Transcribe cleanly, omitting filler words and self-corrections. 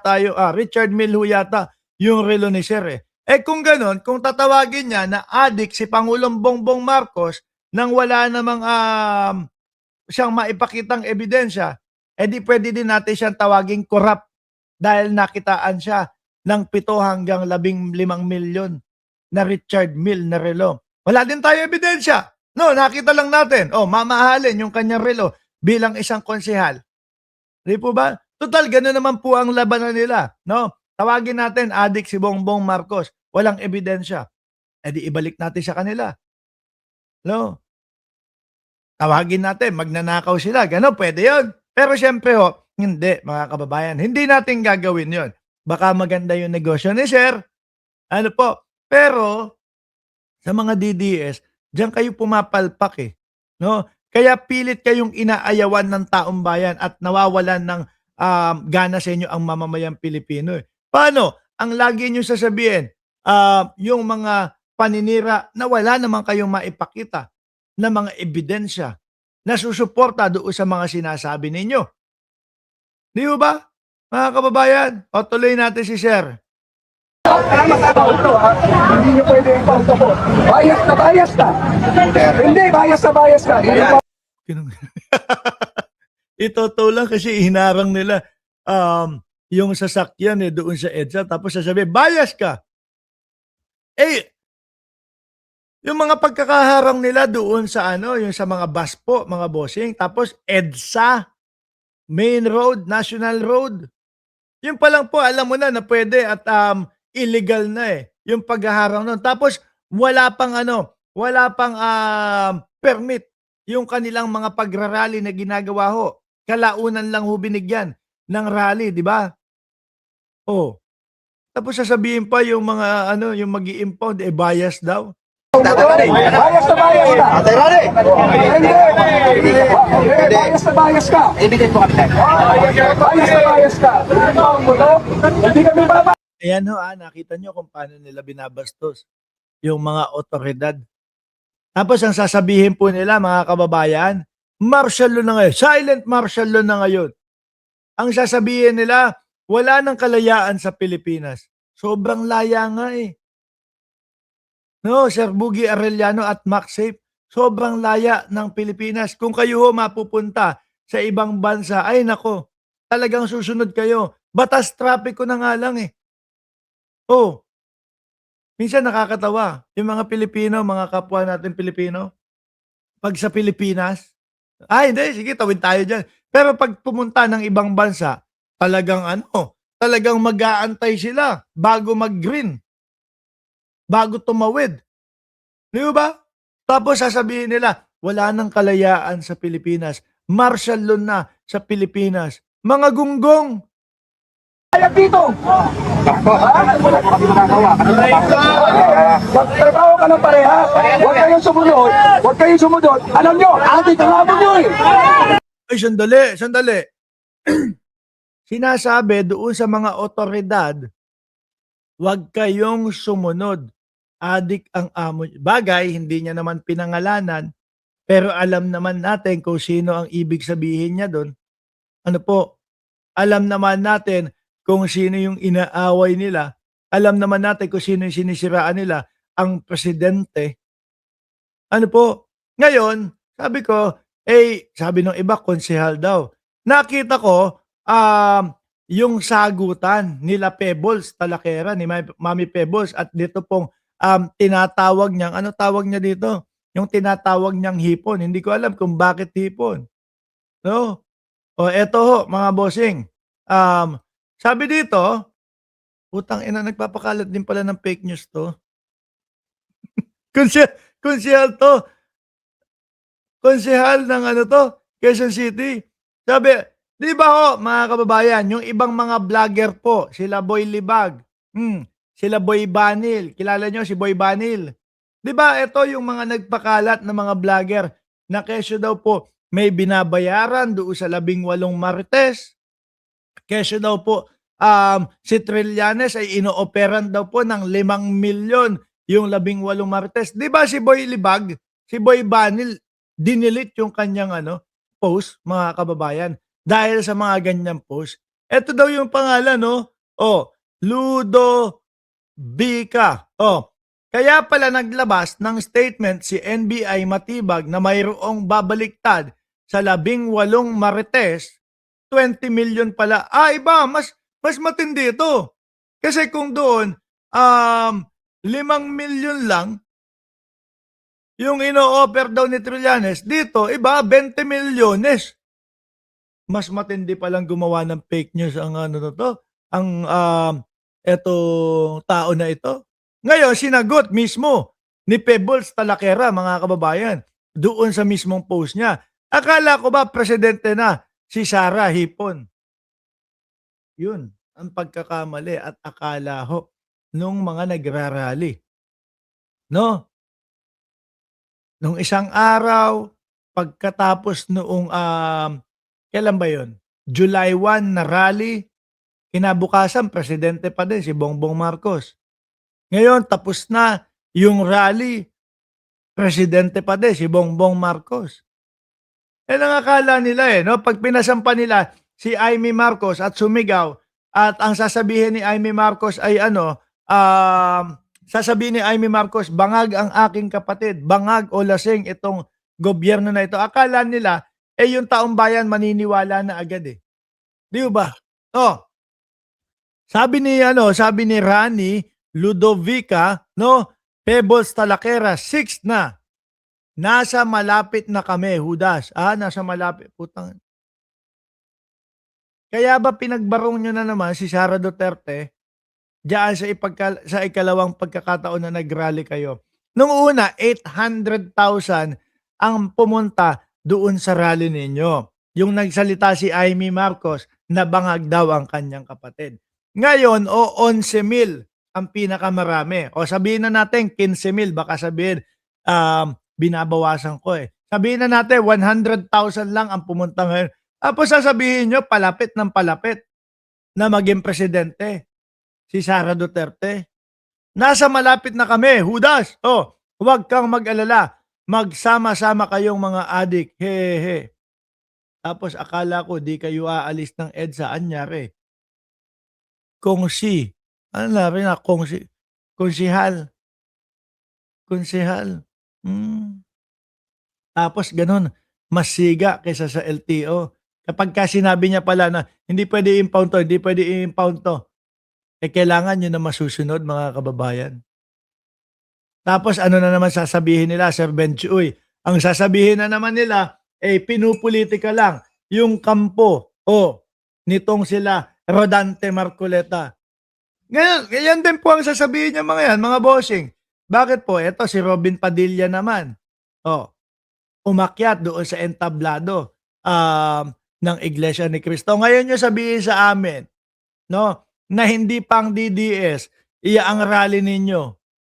tayo, Richard Mille ho yata yung relo ni Sir eh. Eh kung gano'n, kung tatawagin niya na adik si Pangulong Bongbong Marcos nang wala namang siyang maipakitang ebidensya, edi pwede din natin siyang tawaging corrupt dahil nakitaan siya ng 7 hanggang 15 milyon na Richard Mille na relo. Wala din tayo ebidensya. No, nakita lang natin. Oh, mamahalin yung kanyang relo bilang isang konsehal. Di po ba? Total, gano'n naman po ang labanan nila. No? Tawagin natin, adik si Bongbong Marcos. Walang ebidensya. E di ibalik natin sa kanila. No? Tawagin natin, magnanakaw sila. Gano'n, pwede yon. Pero syempre ho, hindi, mga kababayan. Hindi natin gagawin yon. Baka maganda yung negosyo ni Sir. Ano po? Pero, sa mga DDS, diyan kayo pumapalpak eh. No? Kaya pilit kayong inaayawan ng taong bayan at nawawalan ng gana sa inyo ang mamamayang Pilipino. Eh. Paano? Ang lagi nyo sasabihin, yung mga paninira na wala naman kayong maipakita na mga ebidensya na susuporta doon sa mga sinasabi ninyo. Di ba, mga kababayan? O tuloy natin si Sir. Hindi nyo pwede ipauto ko. Bias na bias ka. Hindi, bias na bias ka. Ito lang kasi hinarang nila yung sasakyan eh doon sa EDSA tapos sasabihin, bias ka. Eh, yung mga pagkakaharang nila doon sa yung sa mga bus po, mga bossing, tapos EDSA, Main Road, National Road. Yun pa lang po, alam mo na pwede at illegal na eh, yung paghaharang nun. Tapos wala pang permit yung kanilang mga pagrarally na ginagawa ho. Kalaunan lang ho binigyan ng rally, di ba? Oh. Tapos sasabihin pa yung mga yung magi-impound bias daw. Bias na bias ka. Hindi. Bias na bias ka. Evident po kami tayo. Bias na bias ka. Hindi kami baba. Ayan ho, nakita nyo kung paano nila binabastos yung mga otoridad. Tapos ang sasabihin po nila, mga kababayan, martial law na ngayon. Silent martial law na ngayon. Ang sasabihin nila, wala nang kalayaan sa Pilipinas. Sobrang laya nga eh. No, Sir Buggy Arellano at MacSafe, sobrang laya ng Pilipinas. Kung kayo ho mapupunta sa ibang bansa, ay nako, talagang susunod kayo. Batas trapiko na nga lang eh. Oh, minsan nakakatawa. Yung mga Pilipino, mga kapwa natin Pilipino, pag sa Pilipinas, hindi, sige, tawid tayo dyan. Pero pag pumunta ng ibang bansa, talagang talagang mag-aantay sila bago mag-green. Bago tumawid. Di ba? Tapos sasabihin nila, wala nang kalayaan sa Pilipinas. Martial law na sa Pilipinas. Mga gunggong. Ayag dito. Magtrabaho ka ng parehas. Huwag kayong sumunod. Huwag kayong sumunod. Alam nyo, ating kalabon nyo eh. Ay, sandali. Sinasabi doon sa mga otoridad, huwag kayong sumunod. Adik ang amo. Bagay, hindi niya naman pinangalanan, pero alam naman natin kung sino ang ibig sabihin niya doon. Ano po? Alam naman natin kung sino yung inaaway nila. Alam naman natin kung sino yung sinisiraan nila. Ang presidente. Ano po? Ngayon, sabi ko, sabi ng iba, konsehal daw. Nakita ko, yung sagutan nila Pebbles, Talakera, ni Mami Pebbles, at dito pong tinatawag niyang, ano tawag niya dito? Yung tinatawag niyang hipon. Hindi ko alam kung bakit hipon. No? O eto ho, mga bossing. Sabi dito, putang ina, nagpapakalat din pala ng fake news to. Konsehal to. Konsehal ng Quezon City. Sabi, di ba ho, mga kababayan, yung ibang mga vlogger po, sila Boy Libag, sila Boy Banil. Kilala nyo si Boy Banil? Di ba ito yung mga nagpakalat na mga vlogger na kesyo daw po may binabayaran doon sa 18 marites. Kesyo daw po si Trillanes ay inooperan daw po ng 5 milyon yung 18 marites. Di ba si Boy Libag, si Boy Banil, dinilit yung kanyang post, mga kababayan. Dahil sa mga ganyang post, Eto daw yung pangalan, no? Oh, Ludovica. Oh, kaya pala naglabas ng statement si NBI Matibag na mayroong babaliktad sa 18 marites, 20 million pala. Ah, iba, mas matindi ito. Kasi kung doon, 5 million lang yung ino-offer daw ni Trillanes, dito, iba, 20 milyones. Mas matindi palang gumawa ng fake news ang ano na 'to, ang, etong tao na ito. Ngayon sinagot mismo ni Pebbles Talakera, mga kababayan, doon sa mismong post niya. Akala ko ba presidente na si Sara Hipon. Yun ang pagkakamali at akala ho nung mga nagra-rally, 'no? Nung isang araw, pagkatapos noong, kailan ba yun? July 1 na rally, kinabukasan presidente pa din si Bongbong Marcos. Ngayon tapos na yung rally, presidente pa din si Bongbong Marcos. Yan ang akala nila, 'no, 'pag pinasampa nila si Imee Marcos at sumigaw at ang sasabihin ni Imee Marcos ay ano, sasabihin ni Imee Marcos, "Bangag ang aking kapatid, bangag o lasing itong gobyerno na ito." Akala nila, yung taong bayan maniniwala na agad, eh, 'di ba? Oh, sabi ni Rani Ludovica, 'no, Pebbles Talakera, 6 na. Nasa malapit na kami, Judas. Nasa malapit, putang. Kaya ba pinagbarong niyo na naman si Sara Duterte diyan sa ikalawang pagkakataon na nag-rally kayo? Nung una, 800,000 ang pumunta doon sa rally ninyo. Yung nagsalita si Imee Marcos na bangag daw ang kanyang kapatid. Ngayon, 11,000 ang pinakamarami. O sabihin na natin 15,000, baka sabihin, binabawasan ko, eh. Sabihin na natin 100,000 lang ang pumunta ngayon. Tapos sasabihin niyo palapit ng palapit na maging presidente si Sara Duterte. Nasa malapit na kami, Judas. Oh, huwag kang mag-alala. Magsama-sama kayong mga adik. Hehe. Tapos akala ko di kayo aalis ng EDSA. Anyari? Kongsi. Ano na rin na kongsi? Konsihal. Konsihal. Tapos gano'n, mas siga kaysa sa LTO. Kapagka sinabi niya pala na hindi puwede i-impound 'to, hindi puwede i-impound 'to, kailangan yun na masusunod, mga kababayan. Tapos ano na naman sasabihin nila, Sir Benchuy, ang sasabihin na naman nila, pinupulitika lang yung kampo nitong sila Rodante Marcoleta. Ngayon, yan din po ang sasabihin niyang mga yan, mga bossing. Bakit po? Eto si Robin Padilla naman, umakyat doon sa entablado, ng Iglesia ni Cristo. Ngayon niyo sabihin sa amin, 'no, na hindi pang DDS, ang rally ninyo.